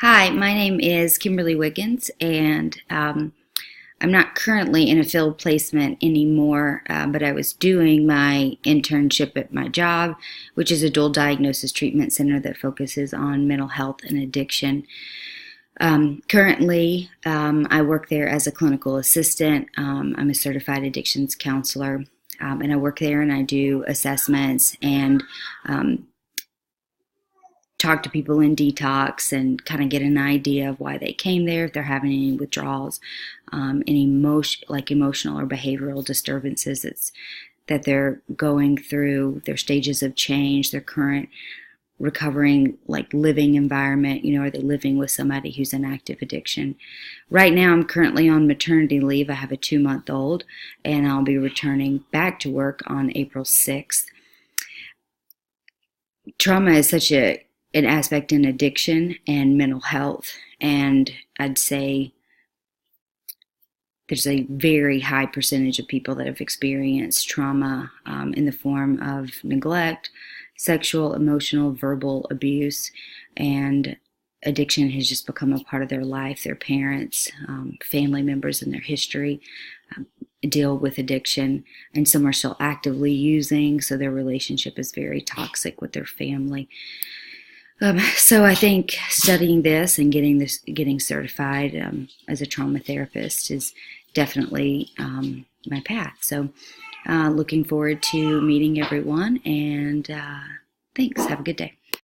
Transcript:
Hi, my name is Kimberly Wiggins, and I'm not currently in a field placement anymore, but I was doing my internship at my job, which is a dual diagnosis treatment center that focuses on mental health and addiction. Currently, I work there as a clinical assistant. I'm a certified addictions counselor, and I work there and I do assessments and talk to people in detox and kind of get an idea of why they came there, if they're having any withdrawals, any emotional or behavioral disturbances that they're going through, their stages of change, their current recovering living environment. Are they living with somebody who's in active addiction? Right now I'm currently on maternity leave. I have a 2-month-old, and I'll be returning back to work on April 6th. Trauma is such an aspect in addiction and mental health, and I'd say there's a very high percentage of people that have experienced trauma in the form of neglect, sexual, emotional, verbal abuse, and addiction has just become a part of their life. Their parents, family members in their history deal with addiction, and some are still actively using, so their relationship is very toxic with their family. So I think studying this and getting certified as a trauma therapist is definitely my path. So looking forward to meeting everyone, and thanks. Have a good day.